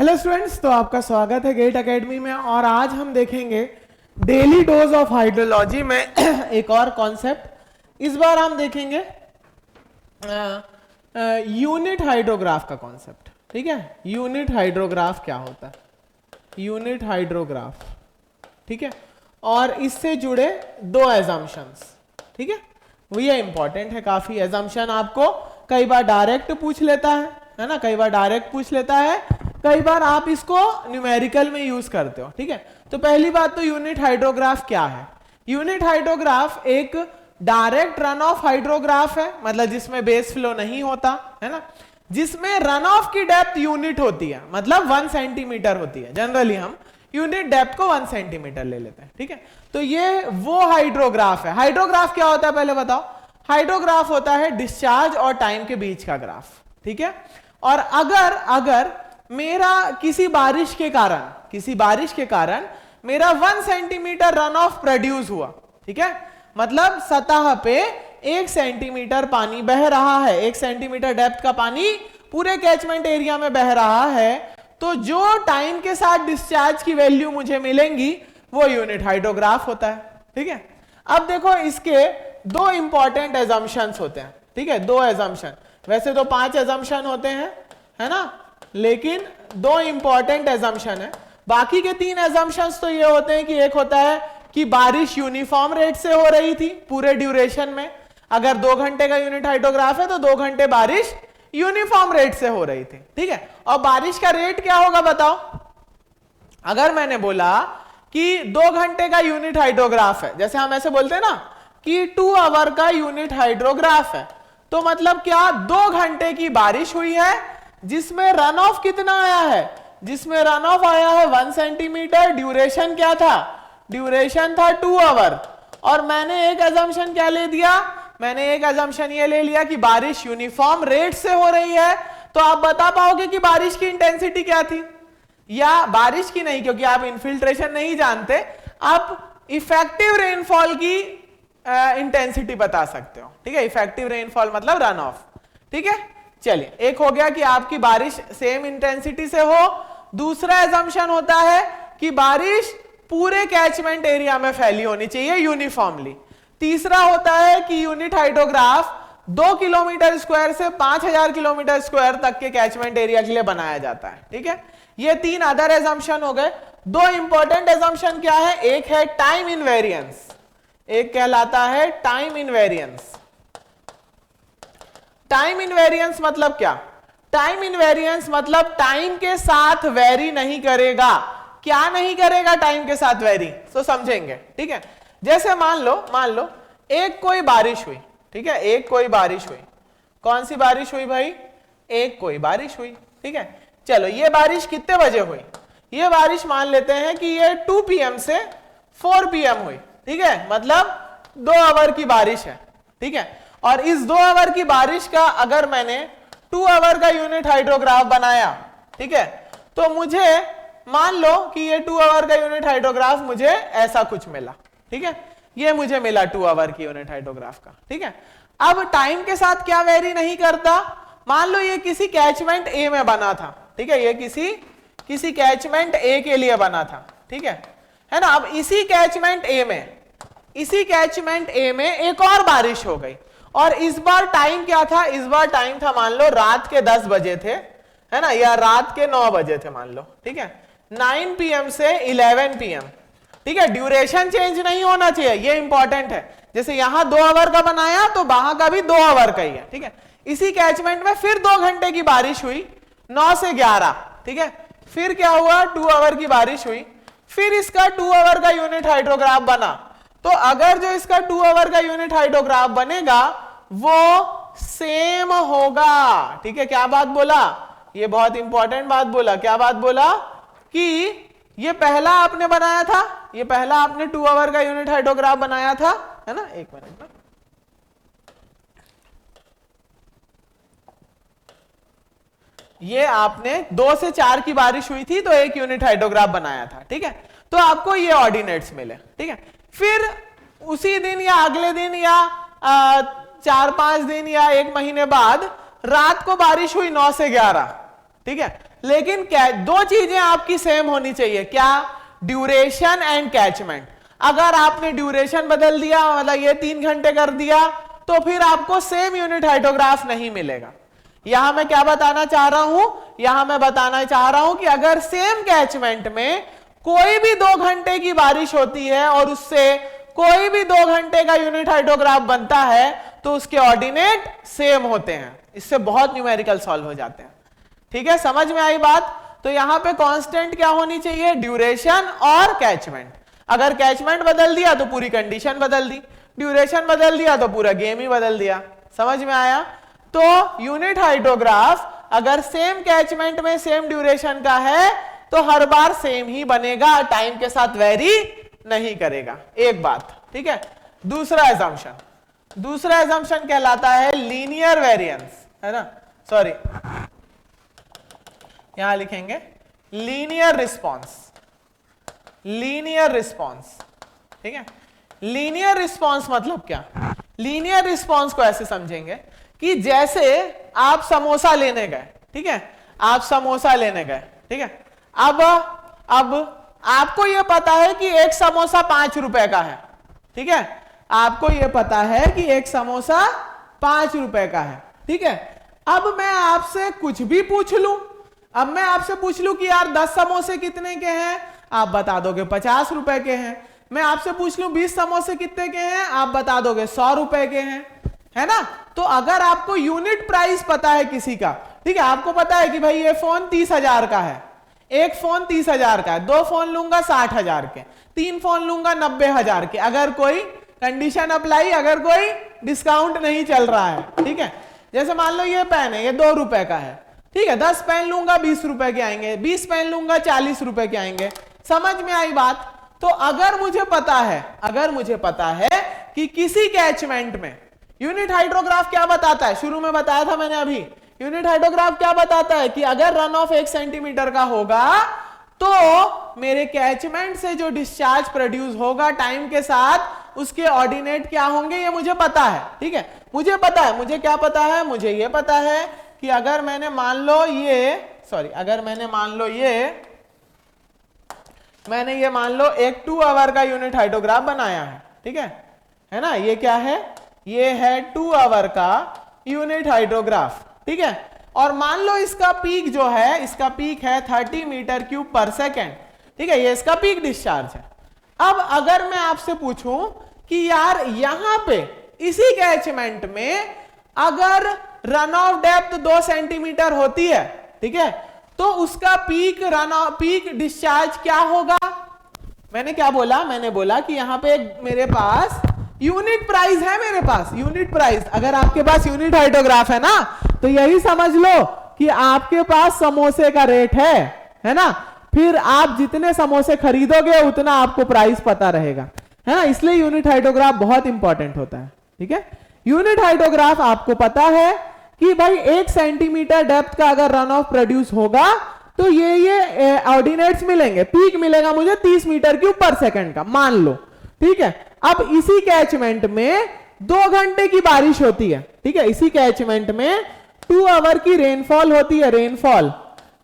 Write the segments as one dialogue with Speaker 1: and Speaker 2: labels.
Speaker 1: Hello students, तो आपका स्वागत है गेट एकेडमी में। और आज हम देखेंगे डेली डोज ऑफ हाइड्रोलॉजी में एक और कॉन्सेप्ट। इस बार हम देखेंगे यूनिट हाइड्रोग्राफ का कॉन्सेप्ट। ठीक है, यूनिट हाइड्रोग्राफ क्या होता है, यूनिट हाइड्रोग्राफ। ठीक है, और इससे जुड़े दो एजम्पशंस। ठीक है, वो ये इंपॉर्टेंट है काफी। एजम्पशन आपको कई बार डायरेक्ट पूछ लेता है ना, कई बार डायरेक्ट पूछ लेता है, कई बार आप इसको न्यूमेरिकल में यूज करते हो। ठीक है, तो पहली बात तो यूनिट हाइड्रोग्राफ क्या है। यूनिट हाइड्रोग्राफ एक डायरेक्ट रन ऑफ हाइड्रोग्राफ है, मतलब जिसमें बेस फ्लो नहीं होता है ना, जिसमें रन ऑफ की डेप्थ यूनिट होती है, मतलब 1 सेंटीमीटर होती है। जनरली हम यूनिट डेप्थ को 1 सेंटीमीटर ले लेते हैं। ठीक है, तो ये वो हाइड्रोग्राफ है। हाइड्रोग्राफ क्या होता है पहले बताओ। हाइड्रोग्राफ होता है डिस्चार्ज और टाइम के बीच का ग्राफ। ठीक है, और अगर मेरा किसी बारिश के कारण मेरा 1 सेंटीमीटर रन ऑफ प्रोड्यूस हुआ, ठीक है, मतलब सतह पे 1 सेंटीमीटर पानी बह रहा है, 1 सेंटीमीटर डेप्थ का पानी पूरे कैचमेंट एरिया में बह रहा है, तो जो टाइम के साथ डिस्चार्ज की वैल्यू मुझे मिलेंगी वो यूनिट हाइड्रोग्राफ होता है। ठीक है, अब देखो इसके दो इंपॉर्टेंट एजम्पशंस होते हैं। ठीक है, दो एजम्पशन, वैसे तो 5 एजम्पशन होते हैं, है ना, लेकिन दो इंपॉर्टेंट एजम्पशन है। बाकी के 3 एजम्पशंस तो ये होते हैं कि एक होता है कि बारिश यूनिफॉर्म रेट से हो रही थी पूरे ड्यूरेशन में। अगर 2 घंटे का यूनिट हाइड्रोग्राफ है तो 2 घंटे बारिश यूनिफॉर्म रेट से हो रही थी। ठीक है, और बारिश का रेट क्या होगा बताओ। अगर मैंने बोला कि 2 घंटे का यूनिट हाइड्रोग्राफ है, जैसे हम ऐसे बोलते हैं ना कि 2 आवर का यूनिट हाइड्रोग्राफ है, तो मतलब क्या 2 घंटे की बारिश हुई है जिसमें रन ऑफ कितना आया है, जिसमें रन ऑफ आया है 1 सेंटीमीटर। ड्यूरेशन क्या था, ड्यूरेशन था 2 आवर। और मैंने एक अजम्पशन क्या ले दिया, मैंने एक अजम्पशन ये ले लिया कि बारिश यूनिफॉर्म रेट से हो रही है। तो आप बता पाओगे कि बारिश की इंटेंसिटी क्या थी, या बारिश की नहीं, क्योंकि आप इन्फिल्ट्रेशन नहीं जानते, आप इफेक्टिव रेनफॉल की इंटेंसिटी बता सकते हो। ठीक है, इफेक्टिव रेनफॉल मतलब रन ऑफ। ठीक है, चलिए, एक हो गया कि आपकी बारिश सेम इंटेंसिटी से हो। दूसरा एजम्पशन होता है कि बारिश पूरे कैचमेंट एरिया में फैली होनी चाहिए यूनिफॉर्मली। तीसरा होता है कि यूनिट हाइड्रोग्राफ 2 किलोमीटर स्क्वायर से 5000 किलोमीटर स्क्वायर तक के कैचमेंट एरिया के लिए बनाया जाता है। ठीक है, ये 3 अदर एजम्पशन हो गए। दो इंपॉर्टेंट एजम्पशन क्या है, एक है टाइम इनवेरिएंस, एक कहलाता है टाइम इनवेरिएंस। टाइम इनवेरिएंस मतलब क्या, टाइम इनवेरिएंस मतलब टाइम के साथ वेरी नहीं करेगा। क्या नहीं करेगा टाइम के साथ वेरी, तो समझेंगे। ठीक है, जैसे मान लो एक कोई बारिश हुई। ठीक है, एक कोई बारिश हुई। कौन सी बारिश हुई भाई, एक कोई बारिश हुई। ठीक है, चलो ये बारिश कितने बजे हुई, ये बारिश मान लेते हैं कि ये 2 PM से 4 PM हुई। ठीक है, मतलब 2 आवर की बारिश है। ठीक है, और इस 2 आवर की बारिश का अगर मैंने 2 आवर का यूनिट हाइड्रोग्राफ बनाया, ठीक है, तो मुझे मान लो कि ये 2 आवर का यूनिट हाइड्रोग्राफ मुझे ऐसा कुछ मिला। ठीक है, ये मुझे मिला 2 आवर की यूनिट हाइड्रोग्राफ का। ठीक है, अब टाइम के साथ क्या वेरी नहीं करता, मान लो ये किसी कैचमेंट ए में बना था। ठीक है, ये किसी कैचमेंट ए के लिए बना था। ठीक है ना। अब इसी कैचमेंट ए में एक और बारिश हो गई, और इस बार टाइम क्या था, इस बार टाइम था मान लो रात के 10 बजे थे, है ना, या रात के 9 बजे थे मान लो। ठीक है, 9 PM से 11 PM। ठीक है, ड्यूरेशन चेंज नहीं होना चाहिए, ये इंपॉर्टेंट है। जैसे यहां 2 आवर का बनाया तो वहां का भी 2 आवर का ही है। ठीक है, इसी कैचमेंट में फिर 2 घंटे की बारिश हुई 9 से 11। ठीक है, फिर क्या हुआ, 2 आवर की बारिश हुई, फिर इसका 2 आवर का यूनिट हाइड्रोग्राफ बना। तो अगर जो इसका 2 आवर का यूनिट हाइड्रोग्राफ बनेगा वो सेम होगा। ठीक है, क्या बात बोला, ये बहुत इंपॉर्टेंट बात बोला। क्या बात बोला कि ये पहला आपने बनाया था, ये पहला आपने 2 आवर का यूनिट हाइड्रोग्राफ बनाया था, है ना। एक मिनट में, ये आपने 2 से 4 की बारिश हुई थी तो 1 यूनिट हाइड्रोग्राफ बनाया था। ठीक है, तो आपको ये ऑर्डिनेट्स मिले। ठीक है, फिर उसी दिन या अगले दिन या 4-5 दिन या 1 महीने बाद रात को बारिश हुई 9 से 11। ठीक है, लेकिन दो चीजें आपकी सेम होनी चाहिए, क्या? Duration and catchment. अगर आपने ड्यूरेशन बदल दिया, मतलब ये 3 घंटे कर दिया, तो फिर आपको सेम यूनिट हाइड्रोग्राफ नहीं मिलेगा। यहां मैं क्या बताना चाह रहा हूं? यहां मैं बताना चाह रहा हूं कि अगर सेम कैचमेंट में कोई भी 2 घंटे की बारिश होती है और उससे कोई भी 2 घंटे का यूनिट हाइड्रोग्राफ बनता है, तो उसके ऑर्डिनेट सेम होते हैं। इससे बहुत न्यूमेरिकल सॉल्व हो जाते हैं। ठीक है, समझ में आई बात? तो यहां पे कांस्टेंट क्या होनी चाहिए? ड्यूरेशन और कैचमेंट। अगर कैचमेंट बदल दिया तो पूरी कंडीशन बदल दी, ड्यूरेशन बदल दिया तो पूरा गेम ही बदल दिया। समझ में आया? तो यूनिट हाइड्रोग्राफ अगर सेम कैचमेंट में सेम ड्यूरेशन का है तो हर बार सेम ही बनेगा, टाइम के साथ वेरी नहीं करेगा। एक बात, ठीक है। दूसरा एजम्पशन कहलाता है लीनियर वेरिएंस, है ना? सॉरी, यहां लिखेंगे लीनियर रिस्पॉन्स। ठीक है, लीनियर रिस्पॉन्स मतलब क्या? लीनियर रिस्पॉन्स को ऐसे समझेंगे कि जैसे आप समोसा लेने गए, ठीक है, आप समोसा लेने गए, ठीक है, अब आपको यह पता है कि एक समोसा 5 रुपए का है, ठीक है, आपको यह पता है कि एक समोसा 5 रुपए का है, ठीक है। अब मैं आपसे कुछ भी पूछ लूं, अब मैं आपसे पूछ लूं कि यार 10 समोसे कितने के हैं, आप बता दोगे 50 रुपए के हैं। मैं आपसे पूछ लूं 20 समोसे कितने के हैं, आप बता दोगे 100 रुपए के हैं, है ना? तो अगर आपको यूनिट प्राइस पता है किसी का, ठीक है, आपको पता है कि भाई ये फोन 30,000 का है, एक फोन 30,000 का है, 2 फोन लूंगा 60,000 के, 3 फोन लूंगा 90,000 के, अगर कोई कंडीशन अप्लाई, अगर कोई डिस्काउंट नहीं चल रहा है, ठीक है। जैसे मान लो ये पेन है, ये 2 रुपए का है, ठीक है, 10 पेन लूंगा 20 रुपए के आएंगे, 20 पेन लूंगा 40 रुपए के आएंगे। समझ में आई बात? तो अगर मुझे पता है कि किसी कैचमेंट में यूनिट हाइड्रोग्राफ क्या बताता है, शुरू में बताया था मैंने अभी, यूनिट हाइड्रोग्राफ क्या बताता है कि अगर रन ऑफ 1 सेंटीमीटर का होगा तो मेरे कैचमेंट से जो डिस्चार्ज प्रोड्यूस होगा टाइम के साथ, उसके ऑर्डिनेट क्या होंगे, ये मुझे पता है, ठीक है। मुझे पता है, मुझे क्या पता है? मुझे ये पता है कि अगर मैंने मान लो एक 2 आवर का यूनिट हाइड्रोग्राफ बनाया है, ठीक है ना, ये क्या है? ये है 2 आवर का यूनिट हाइड्रोग्राफ, ठीक है। और मान लो इसका पीक जो है, इसका पीक है 30 मीटर क्यूब पर सेकेंड, ठीक है, ये इसका पीक डिस्चार्ज है। अब अगर मैं आपसे पूछूं कि यार यहां पे इसी कैचमेंट में अगर रन ऑफ डेप्थ 2 सेंटीमीटर होती है, ठीक है, तो उसका पीक डिस्चार्ज क्या होगा? मैंने क्या बोला? मैंने बोला कि यहां पे मेरे पास यूनिट प्राइस है, मेरे पास यूनिट प्राइस। अगर आपके पास यूनिट हाइड्रोग्राफ है ना, तो यही समझ लो कि आपके पास समोसे का रेट है ना? फिर आप जितने समोसे खरीदोगे उतना आपको प्राइस पता रहेगा, है ना? इसलिए यूनिट हाइड्रोग्राफ बहुत इंपॉर्टेंट होता है, ठीक है। यूनिट हाइड्रोग्राफ आपको पता है कि भाई 1 सेंटीमीटर डेप्थ का अगर रन ऑफ प्रोड्यूस होगा तो ये ऑर्डिनेट्स मिलेंगे, पीक मिलेगा मुझे 30 मीटर क्यूब पर सेकंड का, मान लो, ठीक है। अब इसी कैचमेंट में 2 घंटे की बारिश होती है, ठीक है, इसी कैचमेंट में 2 आवर की रेनफॉल होती है, रेनफॉल,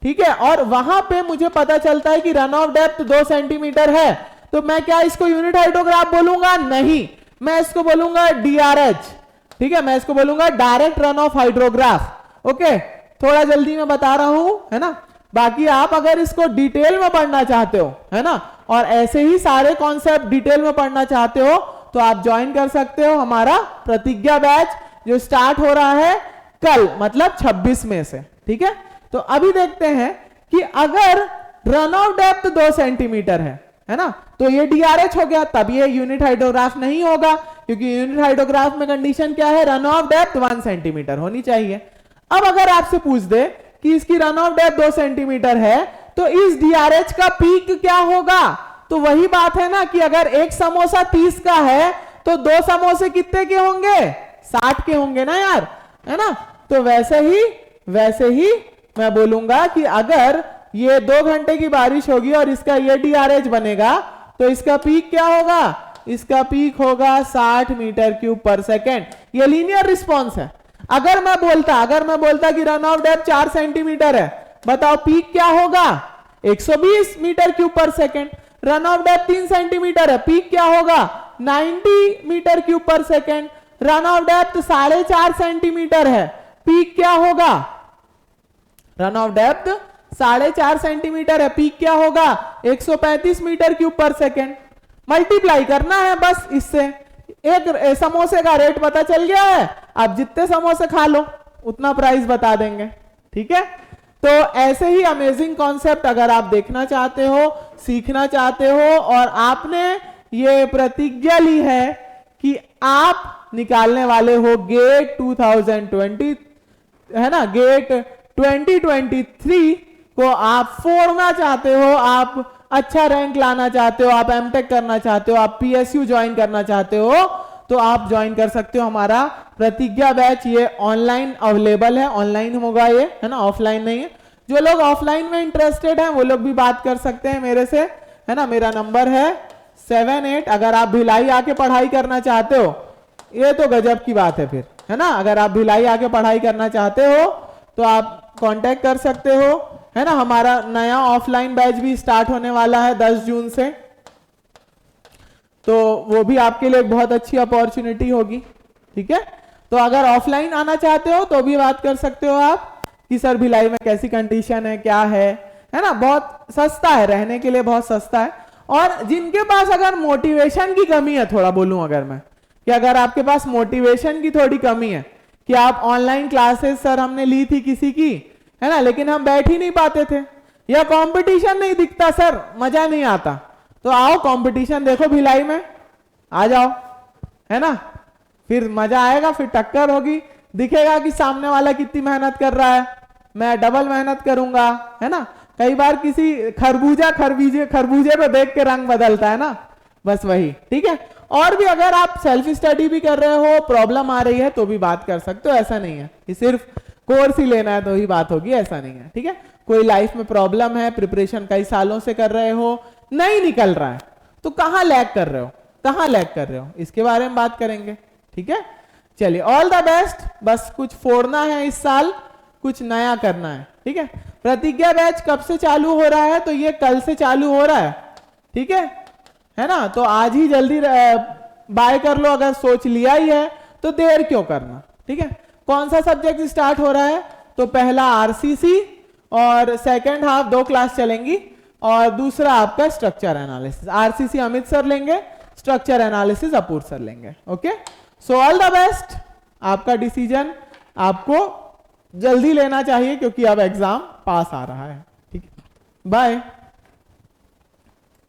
Speaker 1: ठीक है, और वहां पे मुझे पता चलता है कि रन ऑफ डेप्थ 2 सेंटीमीटर है, तो मैं क्या इसको यूनिट हाइड्रोग्राफ बोलूंगा? नहीं, मैं इसको बोलूंगा DRH, ठीक है, मैं इसको बोलूंगा direct run of hydrograph. Okay, थोड़ा जल्दी मैं बता रहा हूं, है ना? बाकी आप अगर इसको डिटेल में पढ़ना चाहते हो, है ना, और ऐसे ही सारे कॉन्सेप्ट डिटेल में पढ़ना चाहते हो, तो आप ज्वाइन कर सकते हो हमारा प्रतिज्ञा बैच, जो स्टार्ट हो रहा है कल, मतलब 26 में से, ठीक है। तो अभी देखते हैं कि अगर रन ऑफ डेप्थ 2 सेंटीमीटर है ना, तो ये DRH हो गया, तब ये यूनिट हाइड्रोग्राफ नहीं होगा, क्योंकि यूनिट हाइड्रोग्राफ में कंडीशन क्या है? रन ऑफ डेप्थ 1 सेंटीमीटर होनी चाहिए। अब अगर आपसे पूछ दे कि इसकी रन ऑफ डेप्थ 2 सेंटीमीटर है, तो इस DRH का पीक क्या होगा? तो वही बात है ना कि अगर एक समोसा 30 का है तो 2 समोसे कितने के होंगे? 60 के होंगे ना यार, है ना? तो वैसे ही मैं बोलूंगा कि अगर ये 2 घंटे की बारिश होगी और इसका ये DRH बनेगा, तो इसका पीक क्या होगा? इसका पीक होगा 60 मीटर क्यूब पर सेकेंड। ये लीनियर रिस्पॉन्स है। अगर मैं बोलता कि रन ऑफ डेप्थ 4 सेंटीमीटर है, बताओ पीक क्या होगा? 120 मीटर क्यूब पर second. Run of depth 3 centimetre है, पीक क्या होगा? 90 मीटर क्यूब पर second. Run of depth 4.5 centimetre है, पीक क्या होगा? रन ऑफ डेप्थ 4.5 सेंटीमीटर है, पीक क्या होगा? 135 मीटर क्यूब पर सेकेंड। मल्टीप्लाई करना है बस इससे। एक समोसे का रेट पता चल गया है, आप जितने समोसे खा लो उतना प्राइस बता देंगे। ठीक है, तो ऐसे ही अमेजिंग कॉन्सेप्ट अगर आप देखना चाहते हो, सीखना चाहते हो, और आपने ये प्रतिज्ञा ली है कि आप निकालने वाले हो गेट 2020, है ना, गेट 2023 को आप फोड़ना चाहते हो, आप अच्छा रैंक लाना चाहते हो, आप एमटेक करना चाहते हो, आप पीएसयू ज्वाइन करना चाहते हो, तो आप ज्वाइन कर सकते हो हमारा प्रतिज्ञा बैच। ये ऑनलाइन अवेलेबल है, ऑनलाइन होगा ये, है ना, ऑफलाइन नहीं है। जो लोग ऑफलाइन में इंटरेस्टेड हैं वो लोग भी बात कर सकते हैं मेरे से, है ना। मेरा नंबर है 78। अगर आप भिलाई आके पढ़ाई करना चाहते हो, ये तो गजब की बात है फिर, है ना। अगर आप भिलाई आके पढ़ाई करना चाहते हो तो आप कांटेक्ट कर सकते हो, है ना। हमारा नया ऑफलाइन बैच भी स्टार्ट होने वाला है 10 जून से, तो वो भी आपके लिए एक बहुत अच्छी अपॉर्चुनिटी होगी। ठीक है, तो अगर ऑफलाइन आना चाहते हो तो भी बात कर सकते हो आप कि सर भिलाई में कैसी कंडीशन है, क्या है ना। बहुत सस्ता है, रहने के लिए बहुत सस्ता है। और जिनके पास अगर मोटिवेशन की कमी है, थोड़ा बोलूं अगर मैं, कि अगर आपके पास मोटिवेशन की थोड़ी कमी है कि आप ऑनलाइन क्लासेस सर हमने ली थी किसी की, है ना, लेकिन हम बैठ ही नहीं पाते थे, या कंपटीशन नहीं दिखता सर, मजा नहीं आता, तो आओ कंपटीशन देखो भिलाई में, आ जाओ, है ना। फिर मजा आएगा, फिर टक्कर होगी, दिखेगा कि सामने वाला कितनी मेहनत कर रहा है, मैं डबल मेहनत करूंगा, है ना। कई बार किसी खरबूजे पे देख के रंग बदलता है ना, बस वही। ठीक है, और भी अगर आप सेल्फ स्टडी भी कर रहे हो, प्रॉब्लम आ रही है तो भी बात कर सकते हो। ऐसा नहीं है कि सिर्फ कोर्स ही लेना है तो ही बात होगी, ऐसा नहीं है। ठीक है, कोई लाइफ में प्रॉब्लम है, प्रिपरेशन कई सालों से कर रहे हो, नहीं निकल रहा है, तो कहां लैग कर रहे हो, कहां लैग कर रहे हो, इसके बारे में बात करेंगे। ठीक है, चलिए, ऑल द बेस्ट। बस कुछ फोड़ना है इस साल, कुछ नया करना है। ठीक है, प्रतिज्ञा बैच कब से चालू हो रहा है? तो ये कल से चालू हो रहा है। ठीक है ना, तो आज ही जल्दी बाय कर लो, अगर सोच लिया ही है तो देर क्यों करना। ठीक है, कौन सा सब्जेक्ट स्टार्ट हो रहा है? तो पहला आरसीसी, और सेकेंड हाफ 2 क्लास चलेंगी, और दूसरा आपका structure analysis. RCC Amit sir लेंगे, स्ट्रक्चर एनालिसिस अपूर सर लेंगे। Okay, so all the best. आपका डिसीजन आपको जल्दी लेना चाहिए क्योंकि अब एग्जाम पास आ रहा है। ठीक है, बाय।